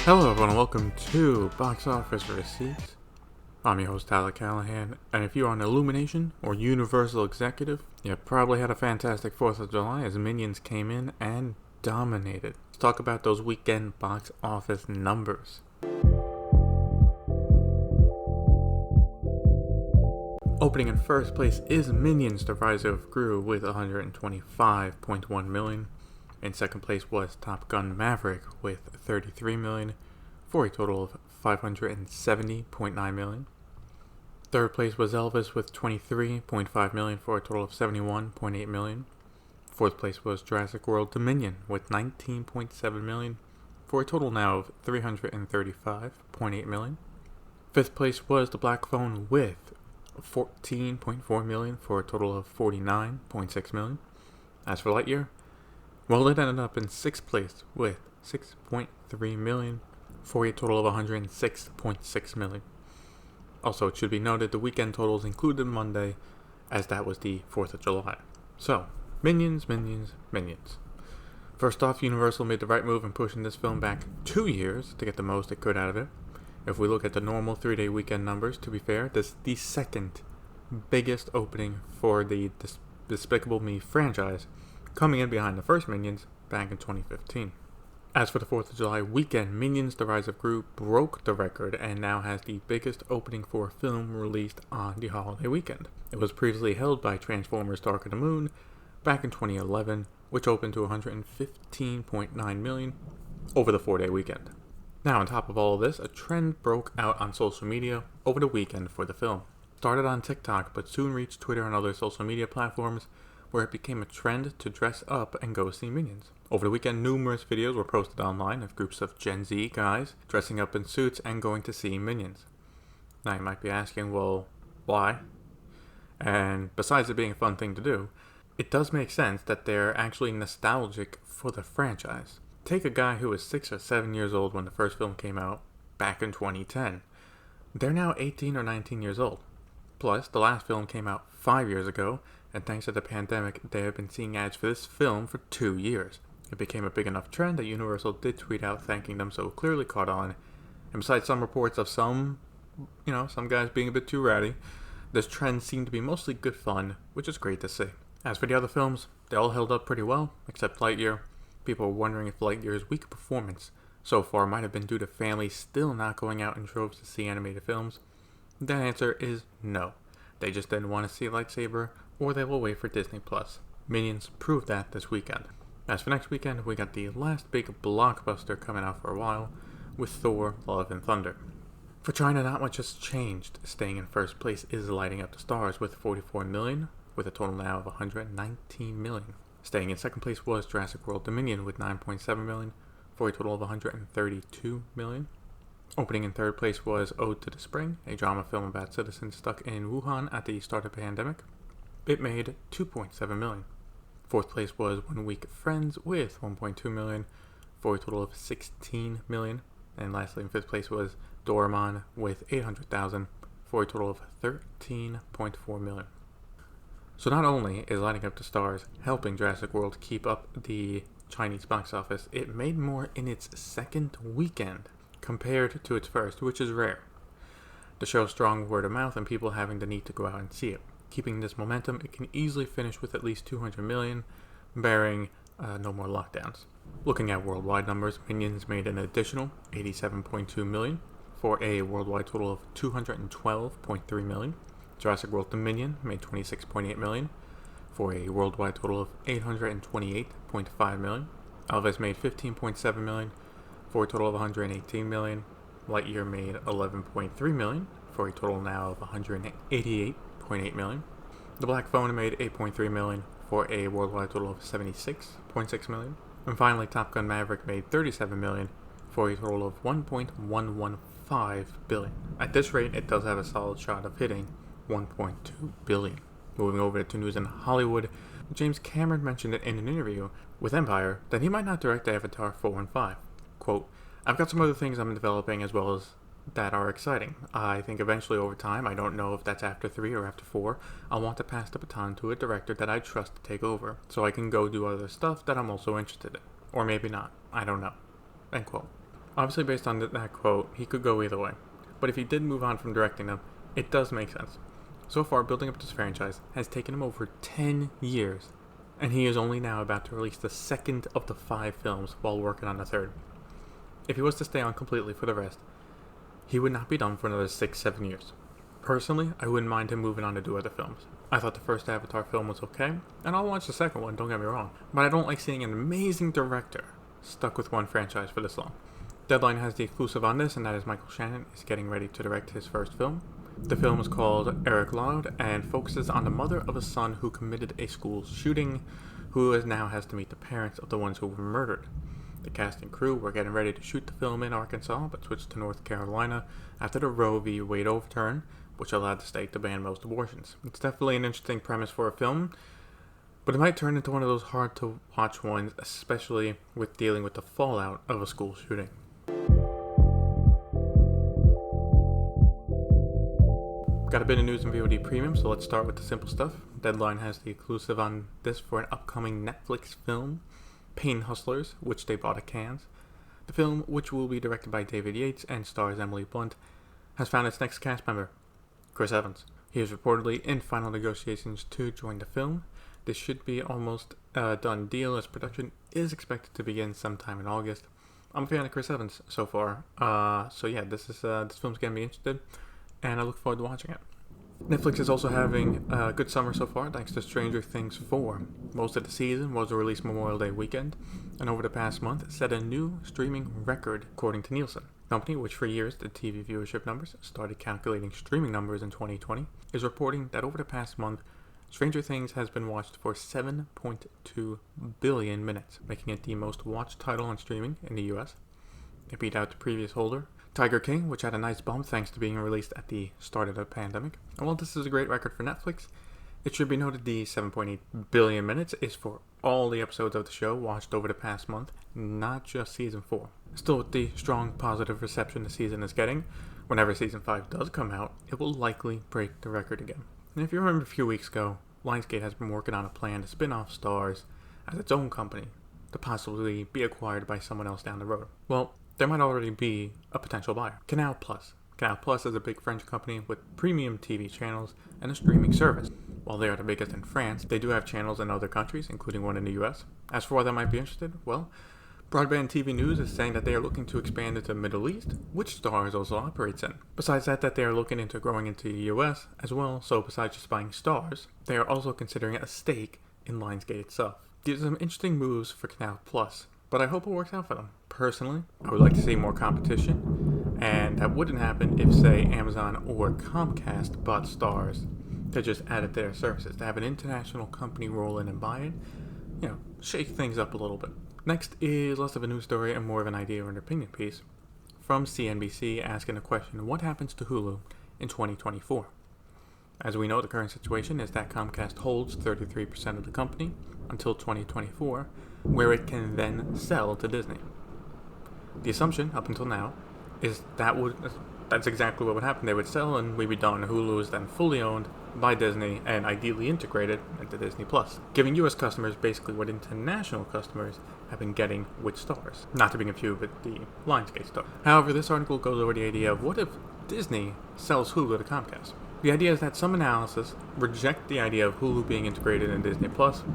Hello everyone and welcome to Box Office Receipts. I'm your host Tyler Callahan, and if you're on Illumination or Universal Executive, you probably had a fantastic 4th of July as Minions came in and dominated. Let's talk about those weekend box office numbers. Opening in first place is Minions: The Rise of Gru with $125.1 million. In second place was Top Gun: Maverick with $33 million, for a total of $570.9 million. Third place was Elvis with $23.5 million, for a total of $71.8 million. Fourth place was Jurassic World Dominion with $19.7 million, for a total now of $335.8 million. Fifth place was The Black Phone with $14.4 million, for a total of $49.6 million. As for Lightyear, well, it ended up in sixth place with $6.3 million, for a total of $106.6 million. Also, it should be noted the weekend totals included Monday, as that was the 4th of July. So, Minions. First off, Universal made the right move in pushing this film back 2 years to get the most it could out of it. If we look at the normal 3-day weekend numbers, to be fair, this is the second biggest opening for the Despicable Me franchise, coming in behind the first Minions back in 2015. As for the 4th of July weekend, Minions: The Rise of Gru broke the record and now has the biggest opening for a film released on the holiday weekend. It was previously held by Transformers: Dark of the Moon back in 2011, which opened to $115.9 million over the 4-day weekend. Now, on top of all of this, a trend broke out on social media over the weekend for the film. It started on TikTok, but soon reached Twitter and other social media platforms, where it became a trend to dress up and go see Minions. Over the weekend, numerous videos were posted online of groups of Gen Z guys dressing up in suits and going to see Minions. Now you might be asking, well, why? And besides it being a fun thing to do, it does make sense that they're actually nostalgic for the franchise. Take a guy who was 6 or 7 years old when the first film came out back in 2010. They're now 18 or 19 years old. Plus, the last film came out 5 years ago, and thanks to the pandemic, they have been seeing ads for this film for 2 years. It became a big enough trend that Universal did tweet out thanking them, so it clearly caught on. And besides some reports of some guys being a bit too ratty, this trend seemed to be mostly good fun, which is great to see. As for the other films, they all held up pretty well, except Lightyear. People were wondering if Lightyear's weak performance so far might have been due to families still not going out in droves to see animated films. The answer is no. They just didn't want to see a lightsaber, or they will wait for Disney+. Minions proved that this weekend. As for next weekend, we got the last big blockbuster coming out for a while, with Thor: Love and Thunder. For China, not much has changed. Staying in first place is Lighting Up the Stars with $44 million, with a total now of $119 million. Staying in second place was Jurassic World Dominion with $9.7 million, for a total of $132 million. Opening in third place was Ode to the Spring, a drama film about citizens stuck in Wuhan at the start of the pandemic. It made $2.7 million. Fourth place was One Week of Friends with $1.2 million, for a total of $16 million. And lastly, in fifth place was Doraemon with $800,000, for a total of $13.4 million. So not only is Lighting Up the Stars helping Jurassic World keep up the Chinese box office, it made more in its second weekend compared to its first, which is rare. The show's strong word of mouth and people having the need to go out and see it. Keeping this momentum, it can easily finish with at least $200 million, barring no more lockdowns. Looking at worldwide numbers, Minions made an additional $87.2 million, for a worldwide total of $212.3 million. Jurassic World Dominion made $26.8 million, for a worldwide total of $828.5 million. Elvis made $15.7 million, for a total of $118 million. Lightyear made $11.3 million, for a total now of $188.8 million. The Black Phone made $8.3 million, for a worldwide total of $76.6 million. And finally, Top Gun: Maverick made $37 million, for a total of $1.115 billion. At this rate, it does have a solid shot of hitting $1.2 billion. Moving over to news in Hollywood, James Cameron mentioned it in an interview with Empire that he might not direct Avatar 4 and 5. Quote, "I've got some other things I'm developing as well as that are exciting. I think eventually over time, I don't know if that's after 3 or after 4, I'll want to pass the baton to a director that I trust to take over, so I can go do other stuff that I'm also interested in. Or maybe not. I don't know." End quote. Obviously, based on that quote, he could go either way. But if he did move on from directing them, it does make sense. So far, building up this franchise has taken him over 10 years, and he is only now about to release the second of the 5 films while working on the third. If he was to stay on completely for the rest, he would not be done for another 6-7 years. Personally, I wouldn't mind him moving on to do other films. I thought the first Avatar film was okay, and I'll watch the second one, don't get me wrong, but I don't like seeing an amazing director stuck with one franchise for this long. Deadline has the exclusive on this, and that is Michael Shannon is getting ready to direct his first film. The film is called Eric Loud and focuses on the mother of a son who committed a school shooting, who now has to meet the parents of the ones who were murdered. The cast and crew were getting ready to shoot the film in Arkansas, but switched to North Carolina after the Roe v. Wade overturn, which allowed the state to ban most abortions. It's definitely an interesting premise for a film, but it might turn into one of those hard-to-watch ones, especially with dealing with the fallout of a school shooting. Got a bit of news in VOD Premium, so let's start with the simple stuff. Deadline has the exclusive on this for an upcoming Netflix film, Pain Hustlers, which they bought at Cannes. The film, which will be directed by David Yates and stars Emily Blunt, has found its next cast member, Chris Evans. He is reportedly in final negotiations to join the film. This should be almost a done deal, as production is expected to begin sometime in August. I'm a fan of Chris Evans so far, so yeah, this film's getting me interested, and I look forward to watching it. Netflix is also having a good summer so far thanks to Stranger Things 4. Most of the season was released Memorial Day weekend, and over the past month set a new streaming record according to Nielsen. The company, which for years did TV viewership numbers, started calculating streaming numbers in 2020, is reporting that over the past month, Stranger Things has been watched for 7.2 billion minutes, making it the most watched title on streaming in the US. It beat out the previous holder, Tiger King, which had a nice bump thanks to being released at the start of the pandemic. And while this is a great record for Netflix, it should be noted the 7.8 billion minutes is for all the episodes of the show watched over the past month, not just Season 4. Still, with the strong positive reception the season is getting, whenever Season 5 does come out, it will likely break the record again. And if you remember a few weeks ago, Lionsgate has been working on a plan to spin off Starz as its own company, to possibly be acquired by someone else down the road. Well, there might already be a potential buyer. Canal Plus. Canal Plus is a big French company with premium TV channels and a streaming service. While they are the biggest in France, they do have channels in other countries, including one in the US. As for why they might be interested, well, Broadband TV News is saying that they are looking to expand into the Middle East, which Starz also operates in. Besides that they are looking into growing into the US as well, so besides just buying Starz, they are also considering a stake in Lionsgate itself. These are some interesting moves for Canal Plus, but I hope it works out for them. Personally, I would like to see more competition, and that wouldn't happen if, say, Amazon or Comcast bought Starz to just add it to their services. To have an international company roll in and buy it, shake things up a little bit. Next is less of a news story and more of an idea or an opinion piece from CNBC asking the question, what happens to Hulu in 2024? As we know, the current situation is that Comcast holds 33% of the company until 2024, where it can then sell to Disney. The assumption, up until now, is that's exactly what would happen. They would sell and we'd be done. Hulu is then fully owned by Disney and ideally integrated into Disney+, giving US customers basically what international customers have been getting with Starz, not to be confused with the Lionsgate stuff. However, this article goes over the idea of what if Disney sells Hulu to Comcast? The idea is that some analysis reject the idea of Hulu being integrated in Disney+,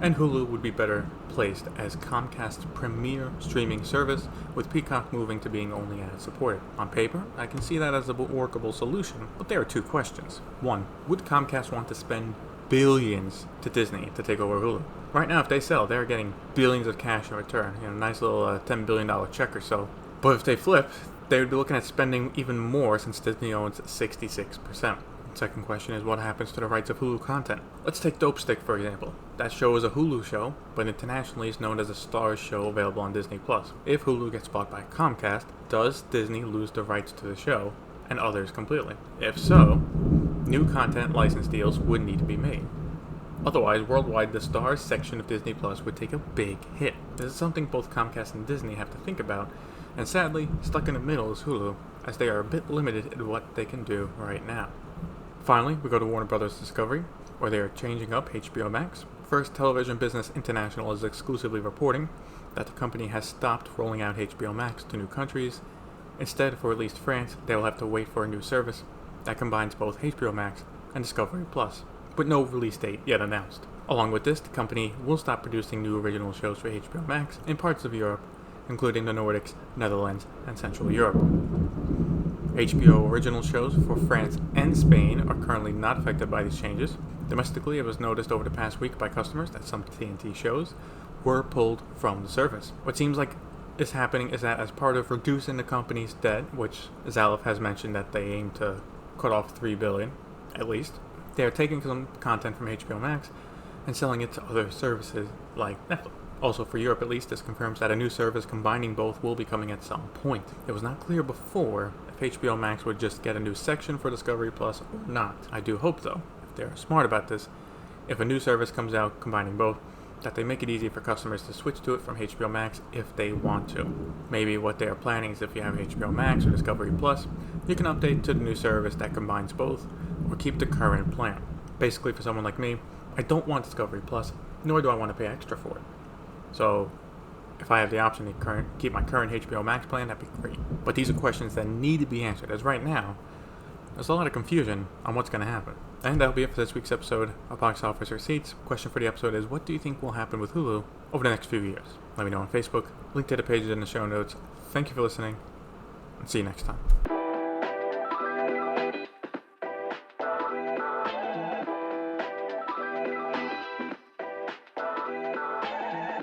and Hulu would be better placed as Comcast's premier streaming service, with Peacock moving to being only ad-supported. On paper, I can see that as a workable solution, but there are two questions. One, would Comcast want to spend billions to Disney to take over Hulu? Right now, if they sell, they're getting billions of cash in return, nice little $10 billion check or so. But if they flip, they would be looking at spending even more since Disney owns 66%. Second question is what happens to the rights of Hulu content. Let's take Dope Stick for example. That show is a Hulu show, but internationally is known as a Starz show available on Disney+. If Hulu gets bought by Comcast, does Disney lose the rights to the show and others completely? If so, new content license deals would need to be made. Otherwise, worldwide, the Starz section of Disney Plus would take a big hit. This is something both Comcast and Disney have to think about, and sadly, stuck in the middle is Hulu, as they are a bit limited in what they can do right now. Finally, we go to Warner Brothers Discovery, where they are changing up HBO Max. First Television Business International is exclusively reporting that the company has stopped rolling out HBO Max to new countries Instead, for at least France, they will have to wait for a new service that combines both HBO Max and Discovery Plus, with no release date yet announced. Along with this, the company will stop producing new original shows for HBO Max in parts of Europe, including the Nordics, Netherlands, and Central Europe. HBO original shows for France and Spain are currently not affected by these changes. Domestically, it was noticed over the past week by customers that some TNT shows were pulled from the service. What seems like is happening is that as part of reducing the company's debt, which Zalif has mentioned that they aim to cut off $3 billion, at least, they are taking some content from HBO Max and selling it to other services like Netflix. Also, for Europe at least, this confirms that a new service combining both will be coming at some point. It was not clear before if HBO Max would just get a new section for Discovery Plus or not. I do hope, though, if they're smart about this, if a new service comes out combining both, that they make it easy for customers to switch to it from HBO Max if they want to. Maybe what they are planning is if you have HBO Max or Discovery Plus, you can update to the new service that combines both, or keep the current plan. Basically, for someone like me, I don't want Discovery Plus, nor do I want to pay extra for it. So, if I have the option to keep my current HBO Max plan, that'd be great. But these are questions that need to be answered, as right now, there's a lot of confusion on what's going to happen. And that'll be it for this week's episode of Box Office Receipts. Question for the episode is, what do you think will happen with Hulu over the next few years? Let me know on Facebook. Link to the pages in the show notes. Thank you for listening, and see you next time.